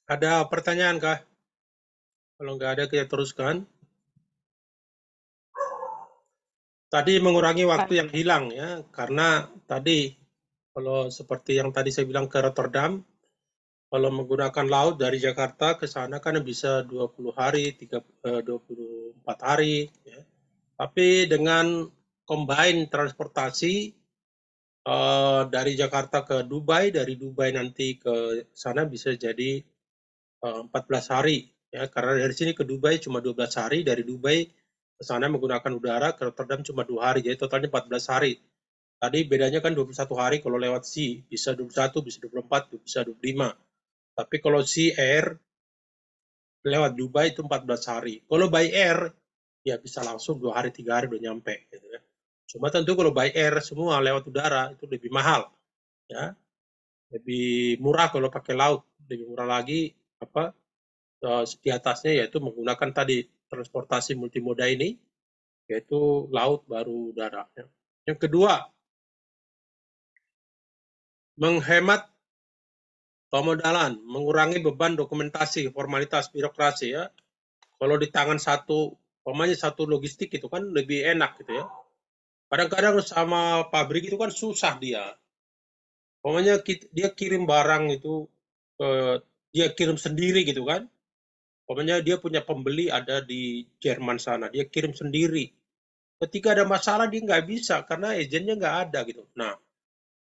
Ada pertanyaan kah? Kalau nggak ada kita teruskan. Tadi mengurangi waktu yang hilang ya, karena tadi kalau seperti yang tadi saya bilang ke Rotterdam, kalau menggunakan laut dari Jakarta ke sana kan bisa 20 hari, 24 hari. Ya. Tapi dengan combine transportasi dari Jakarta ke Dubai, dari Dubai nanti ke sana bisa jadi 14 hari. Ya, karena dari sini ke Dubai cuma 12 hari, dari Dubai ke sana menggunakan udara, ke Rotterdam cuma 2 hari, jadi totalnya 14 hari. Tadi bedanya kan 21 hari kalau lewat sea, bisa 21, bisa 24, bisa 25. Tapi kalau sea air lewat Dubai itu 14 hari. Kalau by air ya bisa langsung 2 hari 3 hari udah nyampe gitu ya. Cuma tentu kalau by air semua lewat udara itu lebih mahal ya. Lebih murah kalau pakai laut, lebih murah lagi apa di atasnya yaitu menggunakan tadi transportasi multimoda ini yaitu laut baru udara. Ya. Yang kedua, menghemat pemodalan, mengurangi beban dokumentasi, formalitas birokrasi ya. Kalau di tangan satu, pokoknya satu logistik itu kan lebih enak gitu ya. Kadang-kadang sama pabrik itu kan susah dia. Pokoknya dia kirim barang itu dia kirim sendiri gitu kan. Pokoknya dia punya pembeli ada di Jerman sana, dia kirim sendiri. Ketika ada masalah dia nggak bisa karena agennya nggak ada gitu. Nah,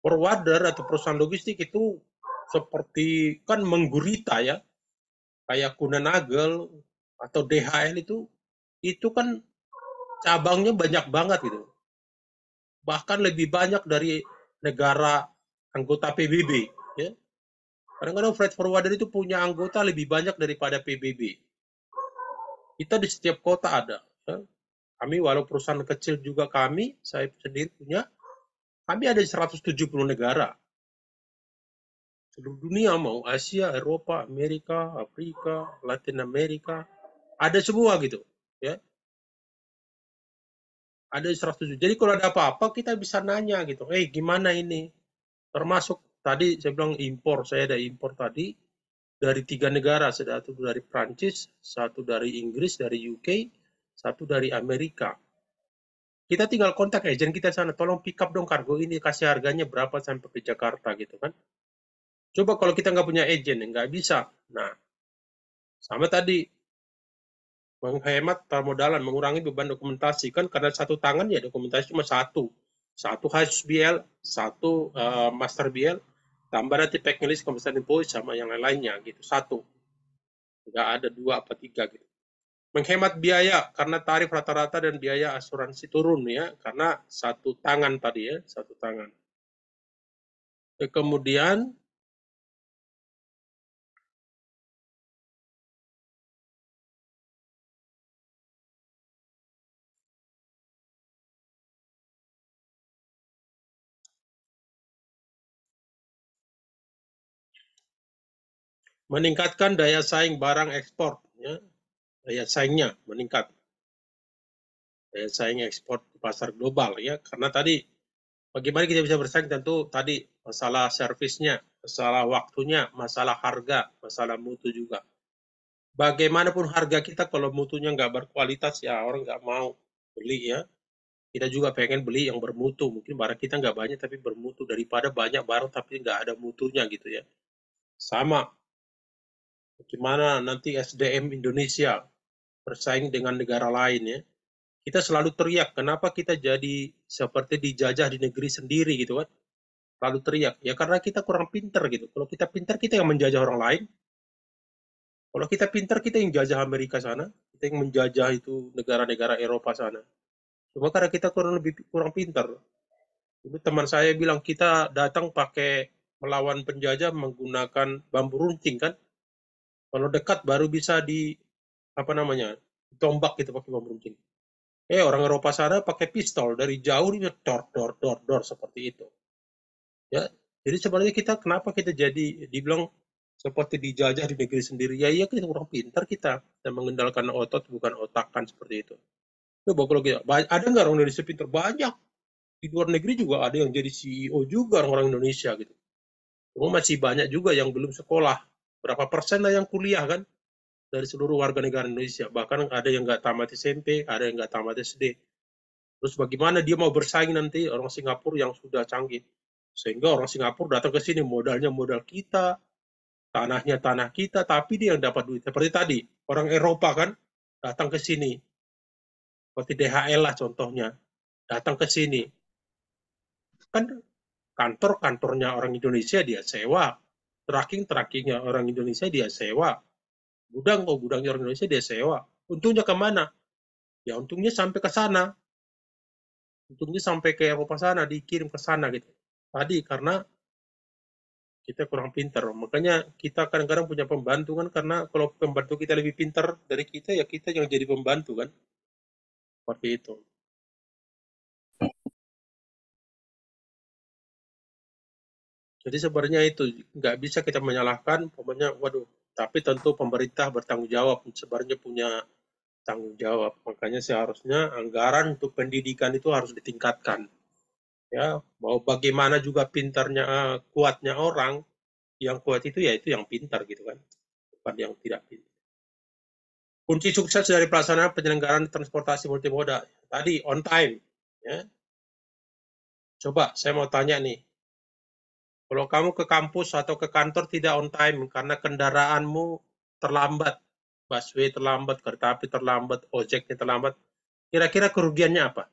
forwarder atau perusahaan logistik itu seperti kan menggurita ya, kayak Kuehne+Nagel atau DHL itu kan cabangnya banyak banget gitu. Bahkan lebih banyak dari negara anggota PBB. Ya. Kadang-kadang freight forwarder itu punya anggota lebih banyak daripada PBB. Kita di setiap kota ada. Ya. Kami walau perusahaan kecil juga saya sendiri punya, kami ada di 170 negara. Seluruh dunia mau Asia, Eropa, Amerika, Afrika, Latin Amerika, ada semua gitu. Ya. Ada 107. Jadi kalau ada apa-apa kita bisa nanya gitu. Gimana ini? Termasuk tadi saya bilang impor, saya ada impor tadi dari 3 negara, satu dari Prancis, satu dari Inggris, dari UK, satu dari Amerika. Kita tinggal kontak agen kita sana, tolong pick up dong kargo ini, kasih harganya berapa sampai ke Jakarta gitu kan. Coba kalau kita nggak punya agen, nggak bisa. Nah, sama tadi, menghemat permodalan, mengurangi beban dokumentasi. Kan karena satu tangan ya dokumentasi cuma satu. Satu HSBL, satu Master BL, tambah nanti packing list, kompetensi invoice, sama yang lain-lainnya gitu. Satu. Nggak ada 2 apa 3 gitu. Menghemat biaya karena tarif rata-rata dan biaya asuransi turun ya, karena satu tangan tadi ya, satu tangan. Kemudian meningkatkan daya saing barang ekspor ya, daya saingnya meningkat, daya saing ekspor ke pasar global ya, karena tadi bagaimana kita bisa bersaing tentu tadi masalah servisnya, masalah waktunya, masalah harga, masalah mutu juga. Bagaimanapun harga kita kalau mutunya nggak berkualitas ya orang nggak mau beli ya. Kita juga pengen beli yang bermutu. Mungkin barang kita nggak banyak tapi bermutu daripada banyak barang tapi nggak ada mutunya gitu ya. Sama, bagaimana nanti SDM Indonesia bersaing dengan negara lain ya. Kita selalu teriak, kenapa kita jadi seperti dijajah di negeri sendiri gitu kan. Selalu teriak, ya karena kita kurang pinter gitu. Kalau kita pinter, kita yang menjajah orang lain. Kalau kita pinter, kita yang jajah Amerika sana. Kita yang menjajah itu negara-negara Eropa sana. Cuma karena kita kurang pinter. Dulu teman saya bilang kita datang pakai melawan penjajah menggunakan bambu runcing kan. Kalau dekat baru bisa di apa namanya tombak gitu pakai bambu runcing. Orang Eropa sana pakai pistol dari jauh dia dor dor dor dor seperti itu. Ya, jadi sebenarnya kita kenapa kita jadi dibilang seperti dijajah di negeri sendiri? Ya iya kita kurang pintar kita dan mengendalikan otot bukan otak kan seperti itu. Coba kalau kita ada nggak orang Indonesia pintar? Banyak di luar negeri juga ada yang jadi CEO juga orang-orang Indonesia gitu. Masih banyak juga yang belum sekolah. Berapa persen lah yang kuliah kan dari seluruh warga negara Indonesia. Bahkan ada yang nggak tamat SMP, ada yang nggak tamat SD. Terus bagaimana dia mau bersaing nanti orang Singapura yang sudah canggih? Sehingga orang Singapura datang ke sini, modalnya modal kita, tanahnya tanah kita, tapi dia yang dapat duit. Seperti tadi, orang Eropa kan datang ke sini, seperti DHL lah contohnya, datang ke sini. Kan kantor-kantornya orang Indonesia dia sewa, tracking-trackingnya orang Indonesia dia sewa, gudangnya orang Indonesia dia sewa. Untungnya kemana? Ya untungnya sampai ke sana, untungnya sampai ke Eropa sana, dikirim ke sana gitu. Tadi karena kita kurang pintar, makanya kita kadang-kadang punya pembantu kan, karena kalau pembantu kita lebih pintar dari kita, ya kita yang jadi pembantu kan, seperti itu. Jadi sebenarnya itu nggak bisa kita menyalahkan, pokoknya waduh, tapi tentu pemerintah bertanggung jawab, sebenarnya punya tanggung jawab. Makanya seharusnya anggaran untuk pendidikan itu harus ditingkatkan. Ya, mau bagaimana juga pintarnya, kuatnya orang, yang kuat itu ya itu yang pintar gitu kan, bukan yang tidak pintar. Kunci sukses dari pelaksanaan penyelenggaraan transportasi multimoda tadi on time. Ya. Coba saya mau tanya nih, kalau kamu ke kampus atau ke kantor tidak on time karena kendaraanmu terlambat, busway terlambat, kereta api terlambat, ojeknya terlambat, kira-kira kerugiannya apa?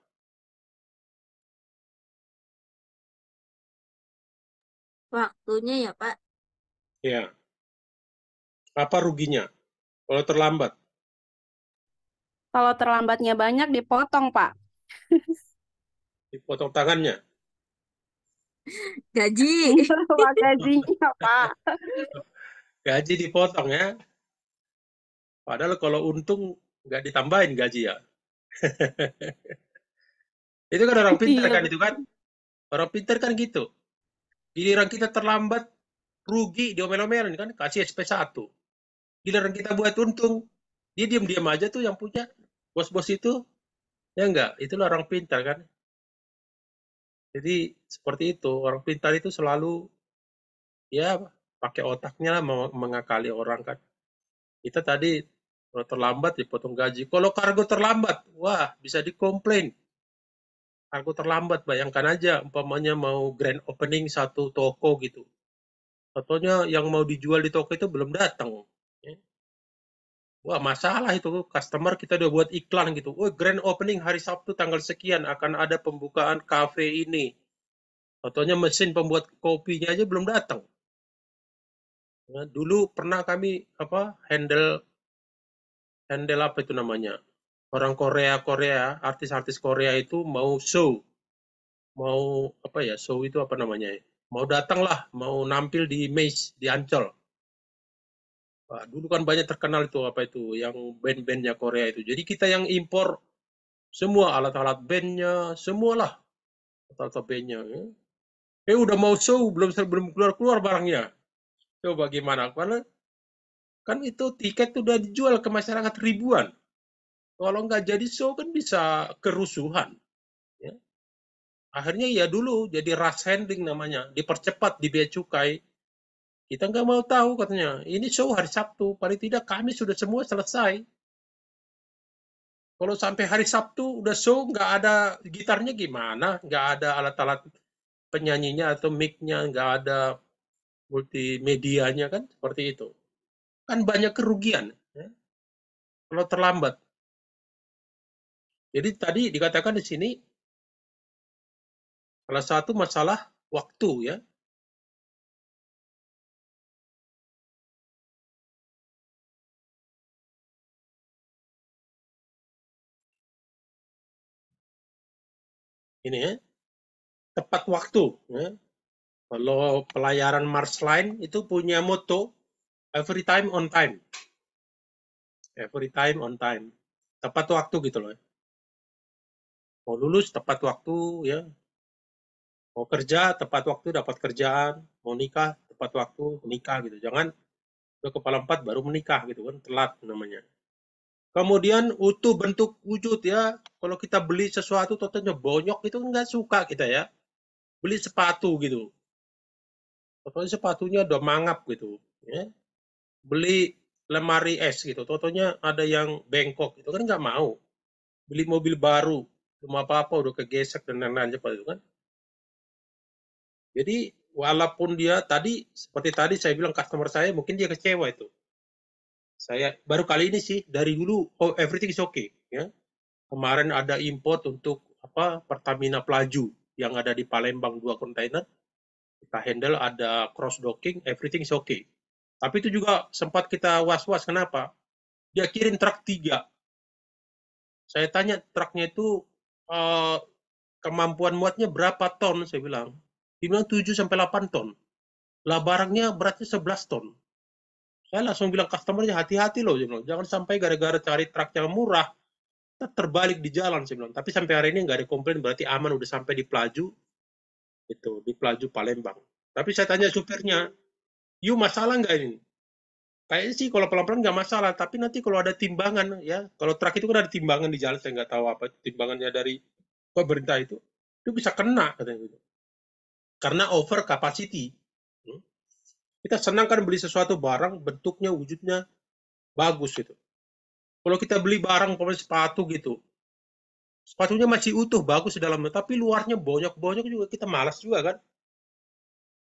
Waktunya ya, Pak. Ya, apa ruginya kalau terlambat? Kalau terlambatnya banyak dipotong, Pak. Dipotong tangannya. Gaji. Pak gajinya, Pak. Gaji dipotong ya. Padahal kalau untung nggak ditambahin gaji ya. Itu kan orang pintar Iya, kan itu kan. betul. Orang pintar kan gitu. Giliran kita terlambat, rugi, diomel-omelin kan, kasih SP1. Giliran kita buat untung, dia diam-diam aja tuh yang punya. Bos-bos itu, ya enggak, itulah orang pintar kan. Jadi seperti itu, orang pintar itu selalu ya pakai otaknya lah mengakali orang kan. Kita tadi kalau terlambat dipotong gaji. Kalau kargo terlambat, wah bisa dikomplain. Kargo terlambat, bayangkan aja umpamanya mau grand opening satu toko gitu. Contohnya yang mau dijual di toko itu belum datang. Ya. Wah masalah itu, customer kita udah buat iklan gitu. Oh grand opening hari Sabtu tanggal sekian akan ada pembukaan cafe ini. Contohnya mesin pembuat kopinya aja belum datang. Ya, dulu pernah kami handle handle apa itu namanya? Orang Korea, artis-artis Korea itu mau show, mau apa ya, show itu apa namanya ya? Mau datang lah, mau nampil di Maze di Ancol. Wah, dulu kan banyak terkenal itu apa itu yang band-bandnya Korea itu. Jadi kita yang impor semua alat-alat bandnya, semualah alat-alat bandnya. Ya. Udah mau show belum belum keluar barangnya. Coba gimana? Karena kan itu tiket udah dijual ke masyarakat ribuan. Kalau nggak jadi show kan bisa kerusuhan. Ya. Akhirnya ya dulu jadi rush handling namanya, dipercepat di bea cukai. Kita nggak mau tahu katanya, ini show hari Sabtu, paling tidak kami sudah semua selesai. Kalau sampai hari Sabtu udah show nggak ada gitarnya gimana, nggak ada alat-alat penyanyinya atau mic-nya, nggak ada multimedianya kan seperti itu. Kan banyak kerugian ya, kalau terlambat. Jadi tadi dikatakan di sini salah satu masalah waktu ya. Ini ya, tepat waktu ya. Kalau pelayaran Mars Line itu punya moto every time on time. Every time on time. Tepat waktu gitu loh. Mau lulus tepat waktu ya. Mau kerja tepat waktu dapat kerjaan. Mau nikah tepat waktu nikah gitu. Jangan udah kepala 4 baru menikah gitu kan. Telat namanya. Kemudian utuh bentuk wujud ya. Kalau kita beli sesuatu totalnya bonyok itu nggak suka kita ya. Beli sepatu gitu. Pokoknya sepatunya udah mangap gitu. Ya. Beli lemari es gitu, totonya ada yang bengkok, itu kan nggak mau. Beli mobil baru, belum apa-apa udah kegesek dan lain-lain seperti itu kan. Jadi walaupun dia tadi, seperti tadi saya bilang customer saya mungkin dia kecewa itu. Saya baru kali ini sih, dari dulu oh everything is okay. Ya. Kemarin ada import untuk Pertamina Pelaju yang ada di Palembang 2 kontainer. Kita handle ada cross docking, everything is okay. Tapi itu juga sempat kita was-was, kenapa? Dia kirim truk 3. Saya tanya truknya itu kemampuan muatnya berapa ton, saya bilang. Dia bilang 7 sampai 8 ton. Lah barangnya beratnya 11 ton. Saya langsung bilang customernya hati-hati loh, jangan sampai gara-gara cari truk yang murah, kita terbalik di jalan, saya bilang. Tapi sampai hari ini nggak ada komplain, berarti aman udah sampai di Pelaju, itu di Pelaju Palembang. Tapi saya tanya supirnya, "You masalah nggak ini?" Kayaknya sih kalau pelan-pelan nggak masalah, tapi nanti kalau ada timbangan ya, kalau truk itu kan ada timbangan di jalan, saya nggak tahu apa timbangannya dari pemerintah itu bisa kena katanya gitu. Karena over capacity. Kita senang kan beli sesuatu barang bentuknya wujudnya bagus gitu. Kalau kita beli barang sepatu gitu, sepatunya masih utuh bagus di dalamnya, tapi luarnya bonyok-bonyok juga kita malas juga kan.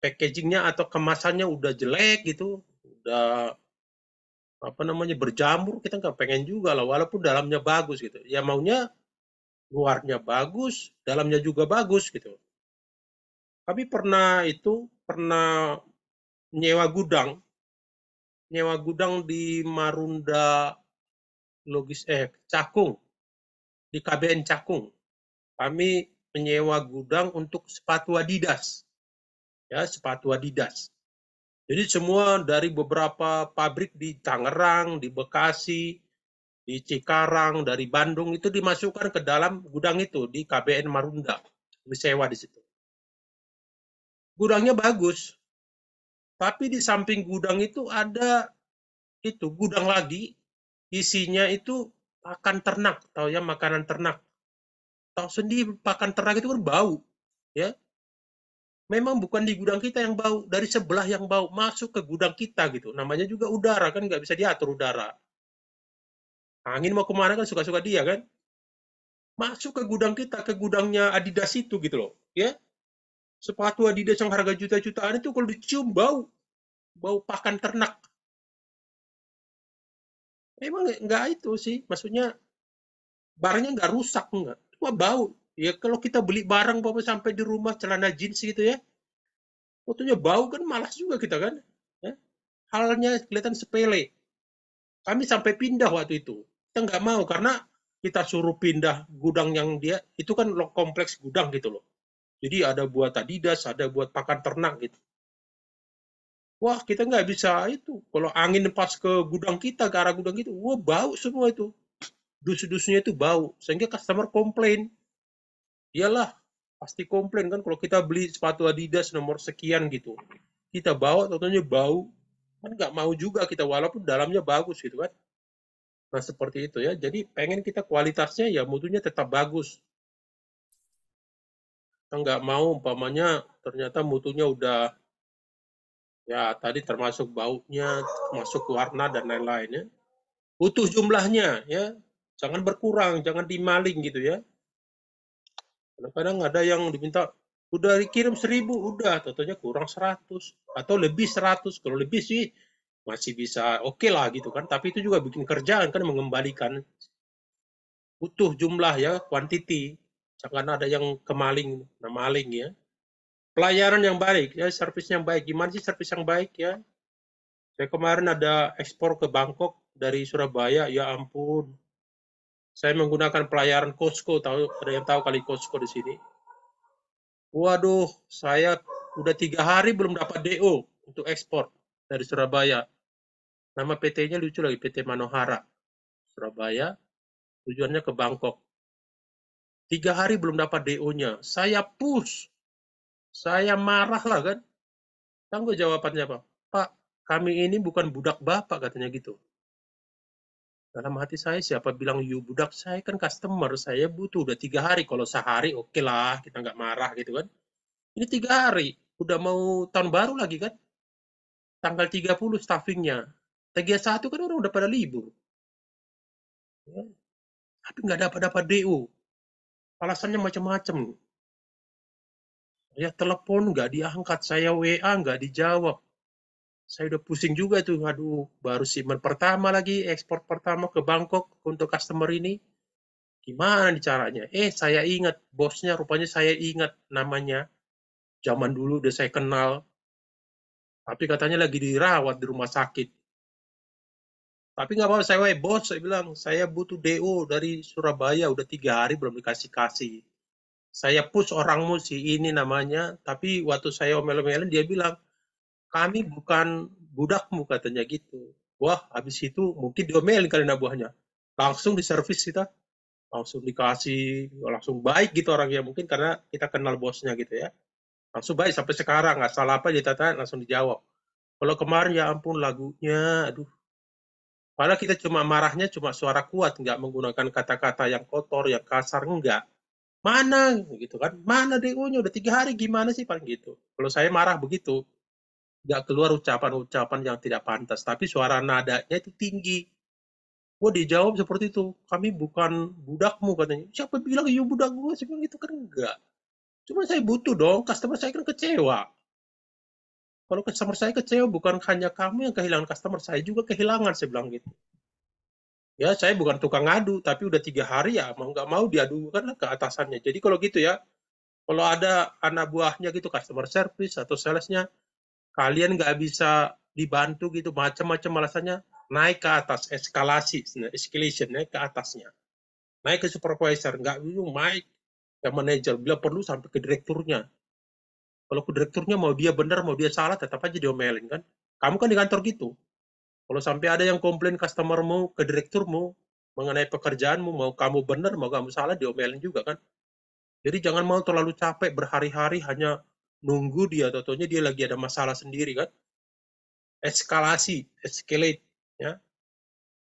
Packagingnya atau kemasannya udah jelek gitu, udah berjamur, kita nggak pengen juga lah, walaupun dalamnya bagus gitu. Ya maunya luarnya bagus, dalamnya juga bagus gitu. Tapi pernah nyewa gudang di Marunda Cakung, di KBN Cakung. Kami menyewa gudang untuk sepatu Adidas. Ya, sepatu Adidas. Jadi semua dari beberapa pabrik di Tangerang, di Bekasi, di Cikarang, dari Bandung itu dimasukkan ke dalam gudang itu di KBN Marunda. Disewa di situ. Gudangnya bagus. Tapi di samping gudang itu ada gudang lagi, isinya itu pakan ternak, tahu ya, makanan ternak. Tahu sendiri pakan ternak itu kan bau, ya. Memang bukan di gudang kita yang bau, dari sebelah yang bau masuk ke gudang kita gitu. Namanya juga udara kan, nggak bisa diatur udara. Angin mau kemana kan suka-suka dia kan. Masuk ke gudang kita, ke gudangnya Adidas itu gitu loh, ya. Sepatu Adidas yang harga juta-jutaan itu kalau dicium bau pakan ternak. Emang nggak itu sih, maksudnya barangnya nggak rusak, nggak, cuma bau. Ya kalau kita beli barang bapak sampai di rumah celana jeans gitu ya, fotonya bau kan malas juga kita kan. Ya. Halnya kelihatan sepele. Kami sampai pindah waktu itu. Kita nggak mau karena kita suruh pindah gudang yang dia itu kan kompleks gudang gitu loh. Jadi ada buat Adidas, ada buat pakan ternak gitu. Wah kita nggak bisa itu. Kalau angin pas ke gudang kita, ke arah gudang itu, wah bau semua itu. Dus-dusnya itu bau. Sehingga customer komplain. Iyalah, pasti komplain kan kalau kita beli sepatu Adidas nomor sekian gitu. Kita bawa, tentunya bau. Kan nggak mau juga kita, walaupun dalamnya bagus gitu kan. Nah seperti itu ya. Jadi pengen kita kualitasnya ya mutunya tetap bagus. Kita nggak mau umpamanya ternyata mutunya udah ya tadi termasuk baunya, masuk warna dan lain-lainnya. Utuh jumlahnya ya. Jangan berkurang, jangan dimaling gitu ya. Kadang-kadang ada yang diminta udah dikirim 1000, udah tentunya kurang 100 atau lebih 100. Kalau lebih sih masih bisa oke lah gitu kan, tapi itu juga bikin kerjaan kan, mengembalikan utuh jumlah ya, quantity. Jangan ada yang maling ya. Pelayanan yang baik ya, servis yang baik. Gimana sih servis yang baik ya? Saya kemarin ada ekspor ke Bangkok dari Surabaya, ya ampun. Saya menggunakan pelayaran Costco, ada yang tahu kali Costco di sini. Waduh, saya udah 3 hari belum dapat DO untuk ekspor dari Surabaya. Nama PT-nya lucu lagi, PT Manohara. Surabaya, tujuannya ke Bangkok. 3 hari belum dapat DO-nya. Saya push. Saya marah lah kan. Tahu nggak jawabannya apa? Pak, kami ini bukan budak Bapak, katanya gitu. Dalam hati saya, siapa bilang you budak? Saya kan customer, saya butuh udah 3 hari. Kalau sehari oke lah, kita nggak marah gitu kan. Ini 3 hari. udah mau tahun baru lagi kan, tanggal 30 staffingnya. 31 kan orang udah pada libur. Ya. Tapi nggak dapat DO. Alasannya macam-macam. Ya telepon nggak diangkat, saya WA nggak dijawab. Saya udah pusing juga tuh, aduh, baru shipment pertama lagi, ekspor pertama ke Bangkok untuk customer ini. Gimana nih caranya? Saya ingat, bosnya rupanya saya ingat namanya. Zaman dulu udah saya kenal, tapi katanya lagi dirawat di rumah sakit. Tapi nggak apa-apa, saya bos, saya bilang, saya butuh DO dari Surabaya, udah 3 hari belum dikasih-kasih. Saya push orangmu si ini namanya, tapi waktu saya omel-omelin dia bilang, kami bukan budakmu katanya gitu. Wah, habis itu mungkin diomelin kali buahnya. Langsung diservis kita, langsung dikasih, langsung baik gitu orangnya. Mungkin karena kita kenal bosnya gitu ya. Langsung baik sampai sekarang, nggak salah apa ditanya langsung dijawab. Kalau kemarin ya ampun lagunya, aduh. Padahal kita cuma marahnya cuma suara kuat, nggak menggunakan kata-kata yang kotor, yang kasar, enggak. Mana gitu kan? Mana DO-nya udah 3 hari gimana sih paling gitu. Kalau saya marah begitu, nggak keluar ucapan-ucapan yang tidak pantas, tapi suara nadanya itu tinggi. Gue dijawab seperti itu, kami bukan budakmu katanya. Siapa bilang you budak gue? Saya bilang gitu kan enggak. Cuma saya butuh dong, customer saya kan kecewa. Kalau customer saya kecewa bukan hanya kamu yang kehilangan customer, saya juga kehilangan, saya bilang gitu. Ya saya bukan tukang ngadu, tapi udah 3 hari ya mau nggak mau diadukan ke atasannya. Jadi kalau gitu ya, kalau ada anak buahnya gitu customer service atau salesnya, kalian nggak bisa dibantu gitu macam-macam alasannya, naik ke atas, escalation naik ke atasnya, naik ke supervisor, nggak naik ke manajer, bila perlu sampai ke direkturnya. Kalau ke direkturnya mau dia benar mau dia salah tetap aja diomelin kan. Kamu kan di kantor gitu, kalau sampai ada yang komplain customermu ke direkturmu mengenai pekerjaanmu, mau kamu benar mau kamu salah diomelin juga kan. Jadi jangan mau terlalu capek berhari-hari hanya nunggu dia, tentunya dia lagi ada masalah sendiri kan. Escalate, ya.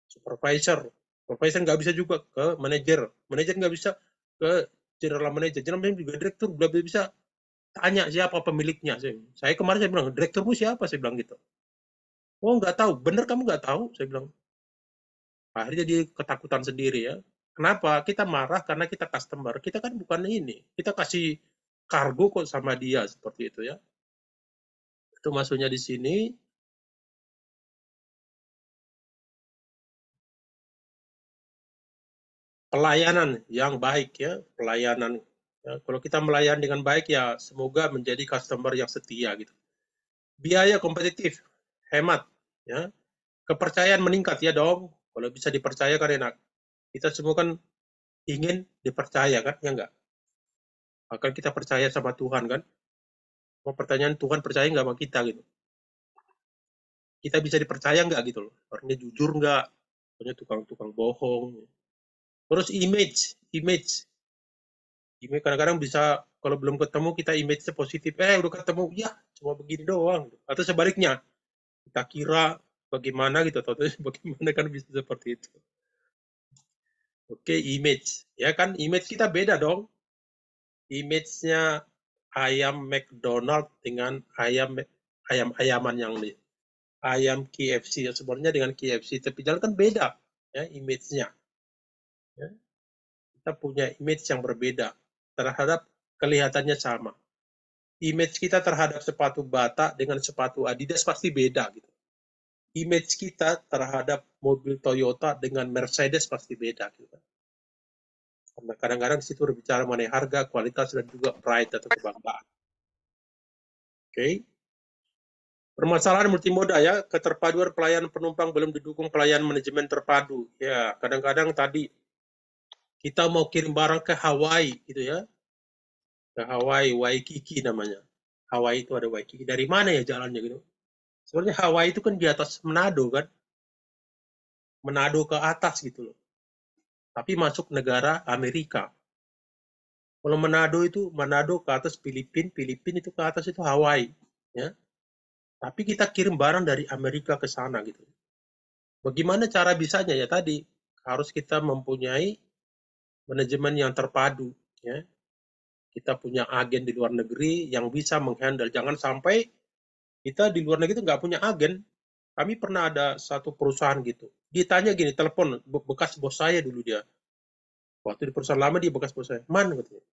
Supervisor nggak bisa juga ke manajer nggak bisa ke general manager juga direktur nggak bisa tanya siapa pemiliknya. Saya kemarin saya bilang, direkturmu siapa? Saya bilang gitu. Oh nggak tahu, bener kamu nggak tahu? Saya bilang. Akhirnya dia ketakutan sendiri ya. Kenapa? Kita marah karena kita customer. Kita kan bukan ini. Kita kasih kargo kok sama dia seperti itu ya. Itu maksudnya di sini. Pelayanan yang baik ya, pelayanan. Ya, kalau kita melayani dengan baik ya semoga menjadi customer yang setia gitu. Biaya kompetitif, hemat, ya. Kepercayaan meningkat ya dong. Kalau bisa dipercaya kan enak. Kita semua kan ingin dipercaya kan, ya enggak? Akan kita percaya sama Tuhan kan. Mau pertanyaan Tuhan percaya nggak sama kita gitu. Kita bisa dipercaya nggak gitu loh. Orangnya jujur nggak, orangnya tukang-tukang bohong. Terus image kadang-kadang bisa kalau belum ketemu kita image-nya positif, udah ketemu, ya cuma begini doang. Atau sebaliknya, kita kira bagaimana gitu, atau bagaimana kan bisa seperti itu. Oke, image. Ya kan, image kita beda dong. Image-nya ayam McDonald dengan ayam-ayaman yang ayam KFC. Sebenarnya dengan KFC, tapi jalan kan beda ya image-nya. Ya. Kita punya image yang berbeda terhadap kelihatannya sama. Image kita terhadap sepatu Bata dengan sepatu Adidas pasti beda gitu. Image kita terhadap mobil Toyota dengan Mercedes pasti beda gitu. Karena kadang-kadang di situ berbicara mengenai harga, kualitas dan juga pride atau kebanggaan. Oke. Permasalahan multimoda ya, keterpaduan pelayanan penumpang belum didukung pelayanan manajemen terpadu. Ya, kadang-kadang tadi kita mau kirim barang ke Hawaii gitu ya. Ke Hawaii, Waikiki namanya. Hawaii itu ada Waikiki. Dari mana ya jalannya gitu? Sebenarnya Hawaii itu kan di atas Manado kan. Manado ke atas gitu loh. Tapi masuk negara Amerika. Kalau Manado ke atas Filipina, Filipina itu ke atas itu Hawaii, ya. Tapi kita kirim barang dari Amerika ke sana gitu. Bagaimana cara bisanya ya tadi harus kita mempunyai manajemen yang terpadu, ya. kita punya agen di luar negeri yang bisa menghandle. Jangan sampai kita di luar negeri itu nggak punya agen. Kami pernah ada satu perusahaan gitu. Ditanya gini, telepon bekas bos saya dulu dia. Waktu di perusahaan lama dia bekas bos saya. Man, katanya.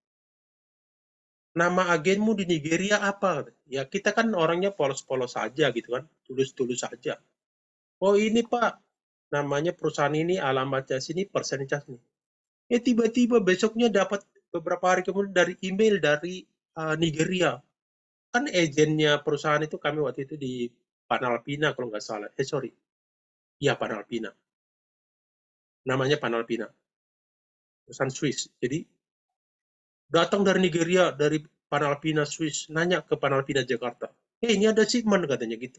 Nama agenmu di Nigeria apa? Ya kita kan orangnya polos-polos saja gitu kan. Tulus-tulus saja. Oh ini Pak, namanya perusahaan ini, alamatnya sini, persennya sini. Tiba-tiba besoknya dapat beberapa hari kemudian dari email dari Nigeria. Kan agennya perusahaan itu kami waktu itu di Panalpina kalau nggak salah. Sorry. Iya Panalpina. Namanya Panalpina. Perusahaan Swiss. Jadi datang dari Nigeria, dari Panalpina Swiss, nanya ke Panalpina Jakarta. Ini ada shipment katanya gitu.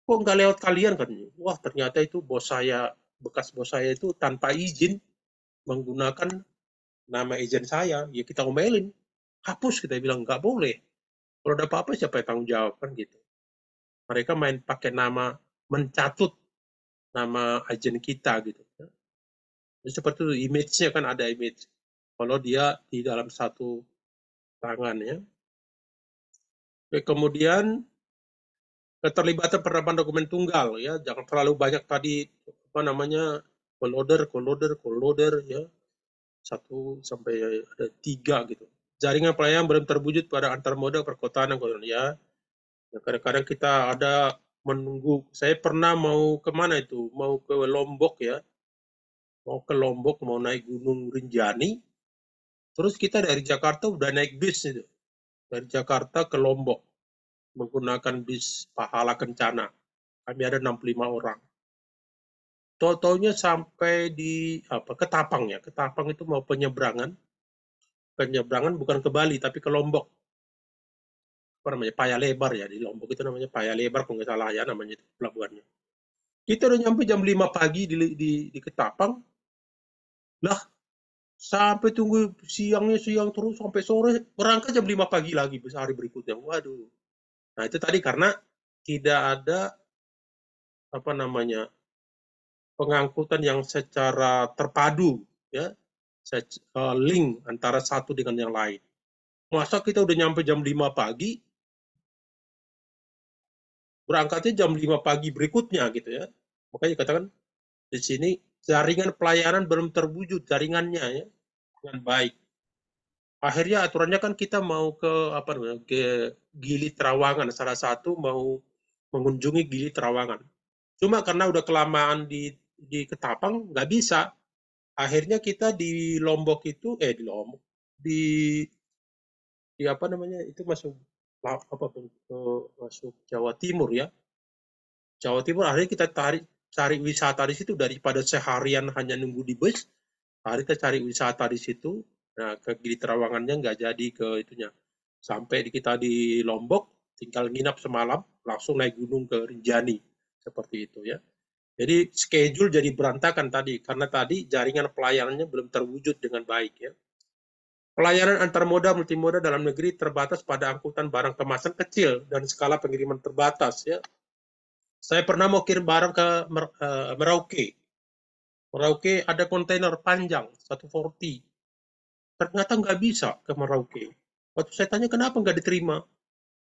Kok nggak lewat kalian katanya. Wah ternyata itu bos saya, bekas bos saya itu tanpa izin menggunakan nama agent saya. Ya kita omelin. Hapus kita bilang nggak boleh. Kalau ada apa-apa siapa yang tanggung jawab kan gitu. Mereka main pakai nama, mencatut nama agen kita gitu. Jadi seperti itu, image-nya kan ada image. Kalau dia di dalam satu tangan ya. Kemudian keterlibatan penerapan dokumen tunggal ya, jangan terlalu banyak tadi apa namanya kolloder ya, 1 sampai ada 3 gitu. Jaringan pelayanan belum terwujud pada antar moda perkotaan dan kota ya. Kadang-kadang kita ada menunggu. Saya pernah mau kemana itu? Mau ke Lombok ya. Mau ke Lombok, mau naik Gunung Rinjani. Terus kita dari Jakarta udah naik bis itu. Dari Jakarta ke Lombok. Menggunakan bis Pahala Kencana. Kami ada 65 orang. Tau-taunya sampai di Ketapang ya. Ketapang itu mau penyeberangan. Penyeberangan bukan ke Bali, tapi ke Lombok. Apa namanya? Paya Lebar ya. Di Lombok itu namanya Paya Lebar, kalau nggak salah ya namanya itu pelabuhannya. Kita udah nyampe jam 5 pagi di Ketapang. Lah, sampai tunggu siang terus sampai sore, berangkat jam 5 pagi lagi hari berikutnya. Waduh. Nah, itu tadi karena tidak ada apa namanya? Pengangkutan yang secara terpadu ya. Link antara satu dengan yang lain. Masa kita udah nyampe jam 5 pagi, berangkatnya jam 5 pagi berikutnya gitu ya. Makanya katakan di sini jaringan pelayanan belum terwujud jaringannya ya dengan baik. Akhirnya aturannya kan kita mau ke Gili Trawangan, salah satu mau mengunjungi Gili Trawangan. Cuma karena udah kelamaan di Ketapang nggak bisa. Akhirnya kita di Lombok itu di apa namanya itu masuk masuk Jawa Timur ya. Jawa Timur akhirnya kita cari wisata di situ daripada seharian hanya nunggu di bus. Hari kita cari wisata di situ. Nah, ke Gili Trawangannya nggak jadi ke itunya. Sampai kita di Lombok, tinggal nginap semalam, langsung naik gunung ke Rinjani. Seperti itu ya. Jadi schedule jadi berantakan tadi, karena tadi jaringan pelayanannya belum terwujud dengan baik ya. Pelayanan antar moda multimoda dalam negeri terbatas pada angkutan barang kemasan kecil dan skala pengiriman terbatas ya. Saya pernah mau kirim barang ke Merauke. Merauke ada kontainer panjang 140. Ternyata nggak bisa ke Merauke. Waktu saya tanya kenapa nggak diterima.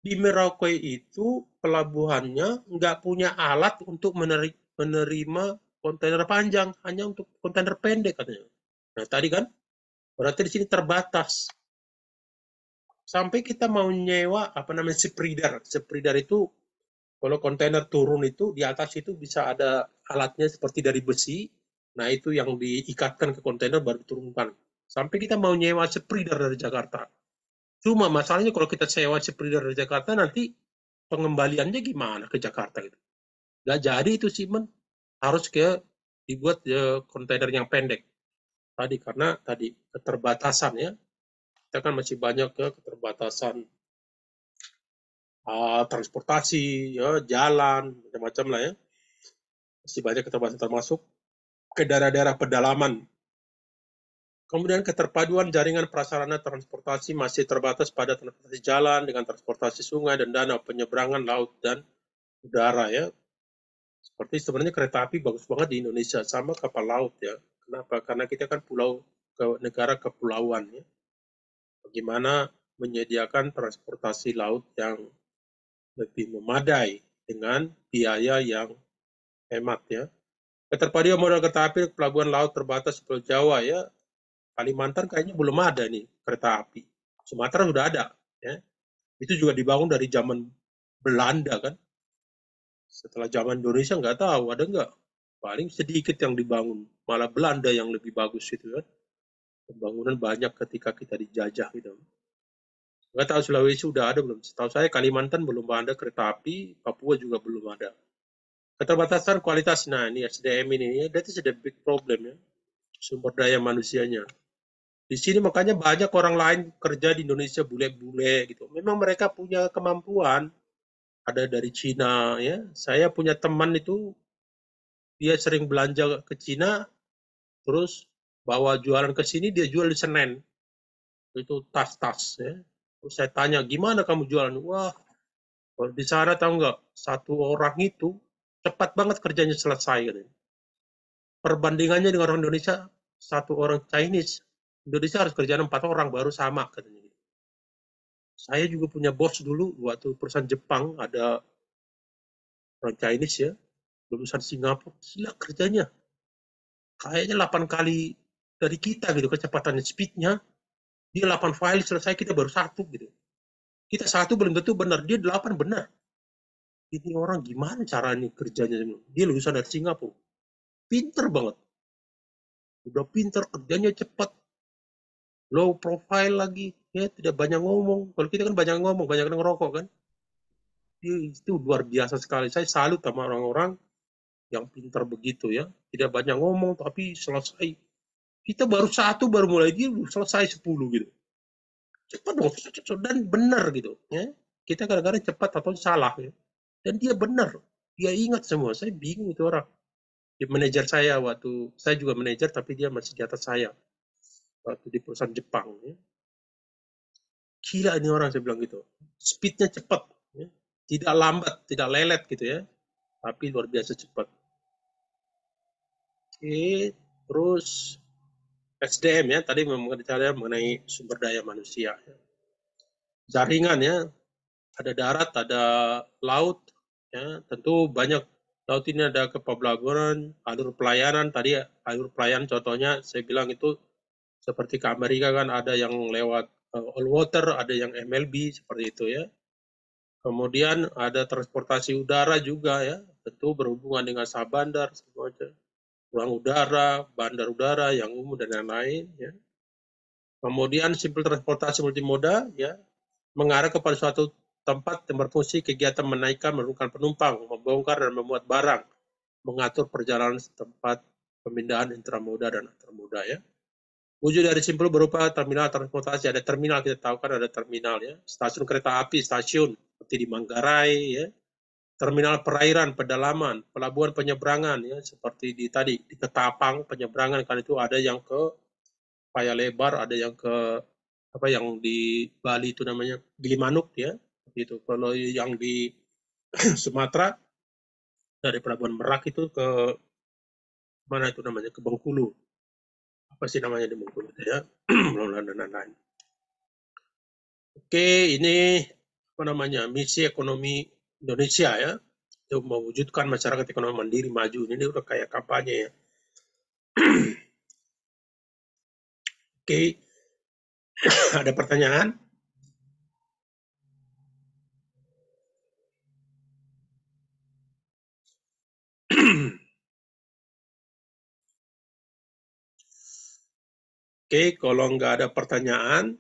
Di Merauke itu pelabuhannya nggak punya alat untuk menerima kontainer panjang, hanya untuk kontainer pendek katanya. Nah tadi kan berarti di sini terbatas. Sampai kita mau nyewa apa namanya spreader. Spreader itu kalau kontainer turun itu di atas itu bisa ada alatnya seperti dari besi. Nah itu yang diikatkan ke kontainer baru diturunkan. Sampai kita mau nyewa spreader dari Jakarta. Cuma masalahnya kalau kita sewa spreader dari Jakarta nanti pengembaliannya gimana ke Jakarta gitu. Nggak jadi itu shipment harus dibuat kontainer yang pendek. Tadi karena tadi keterbatasan ya. Kita kan masih banyak keterbatasan transportasi, ya, jalan, macam-macam lah ya. Masih banyak keterbatasan termasuk ke daerah-daerah pedalaman. Kemudian keterpaduan jaringan prasarana transportasi masih terbatas pada transportasi jalan dengan transportasi sungai dan danau, penyeberangan laut dan udara ya. Seperti sebenarnya kereta api bagus banget di Indonesia, sama kapal laut ya. Kenapa? Karena kita kan negara kepulauan ya. bagaimana menyediakan transportasi laut yang lebih memadai dengan biaya yang hemat ya. Keterpadian modal kereta api pelabuhan laut terbatas Pulau Jawa ya. Kalimantan kayaknya belum ada nih kereta api. Sumatera sudah ada ya. Itu juga dibangun dari zaman Belanda kan. Setelah zaman Indonesia nggak tahu ada nggak. Paling sedikit yang dibangun. Malah Belanda yang lebih bagus itu kan. Pembangunan banyak ketika kita dijajah gitu. Nggak tahu Sulawesi sudah ada belum. Setahu saya Kalimantan belum ada kereta api, Papua juga belum ada. Keterbatasan kualitas, nah ini SDM ini, that is the big problem ya. Sumber daya manusianya. Di sini makanya banyak orang lain kerja di Indonesia bule-bule gitu. Memang mereka punya kemampuan. Ada dari Cina ya. Saya punya teman itu dia sering belanja ke Cina terus bawa jualan ke sini dia jual di Senen. Itu tas-tas ya. Terus saya tanya, "Gimana kamu jualan?" Wah, kalau di sana tahu nggak, satu orang itu cepat banget kerjanya selesai katanya. Perbandingannya dengan orang Indonesia, satu orang Chinese, Indonesia harus kerjaan 4 orang baru sama katanya. Saya juga punya bos dulu waktu perusahaan Jepang, ada orang Chinese ya, lulusan Singapura, gila kerjanya. Kayaknya 8 kali dari kita gitu kecepatannya, speednya. Dia 8 file selesai, kita baru 1 gitu. Kita 1 belum tentu benar, dia 8 benar. Ini orang gimana caranya kerjanya? Dia lulusan dari Singapura. Pinter banget. Udah pinter, kerjanya cepat. Low profile lagi. Ya, tidak banyak ngomong. Kalau kita kan banyak ngomong, banyak ngerokok kan. Itu luar biasa sekali. Saya salut sama orang-orang yang pinter begitu ya. Tidak banyak ngomong, tapi selesai. Kita baru 1, baru mulai, dia selesai 10 gitu. Cepat dong, dan benar gitu. Ya. Kita kadang-kadang cepat atau salah ya. Dan dia benar. Dia ingat semua. Saya bingung itu orang. Di manajer saya waktu, saya juga manajer tapi dia masih di atas saya. Waktu di perusahaan Jepang. Ya. Gila ini orang, saya bilang gitu. Speednya cepat. Ya. Tidak lambat, tidak lelet gitu ya. Tapi luar biasa cepat. Oke, terus SDM ya, tadi bicara mengenai sumber daya manusia. Jaringan ya, ada darat, ada laut, ya, tentu banyak. Laut ini ada kepelabuhan, alur pelayanan, tadi alur pelayanan contohnya saya bilang itu seperti ke Amerika kan ada yang lewat all water, ada yang MLB seperti itu ya. Kemudian ada transportasi udara juga ya, tentu berhubungan dengan sah bandar, semuanya. Ruang udara, bandar udara yang umum dan lain-lain ya. Kemudian simpel transportasi multimoda ya, mengarah kepada suatu tempat yang berfungsi kegiatan menaikkan, menurunkan penumpang, membongkar dan memuat barang, mengatur perjalanan tempat pemindahan intramoda dan antarmoda ya. Wujud dari simpel berupa terminal transportasi, ada terminal kita tahu kan ada terminal ya, stasiun kereta api, stasiun seperti di Manggarai ya, terminal perairan, pedalaman, pelabuhan penyeberangan ya, seperti di tadi di Ketapang penyeberangan kan itu ada yang ke Paya Lebar, ada yang ke apa yang di Bali itu namanya Gilimanuk ya, gitu. Kalau yang di Sumatera dari Pelabuhan Merak itu ke mana itu namanya ke Bengkulu. Apa sih namanya di Bengkulu ya? dan lain-lain. Oke, ini apa namanya misi ekonomi Indonesia ya, untuk mewujudkan masyarakat ekonomi mandiri maju. Ini udah kayak kampanye ya. Oke, ada pertanyaan? Oke, kalau nggak ada pertanyaan,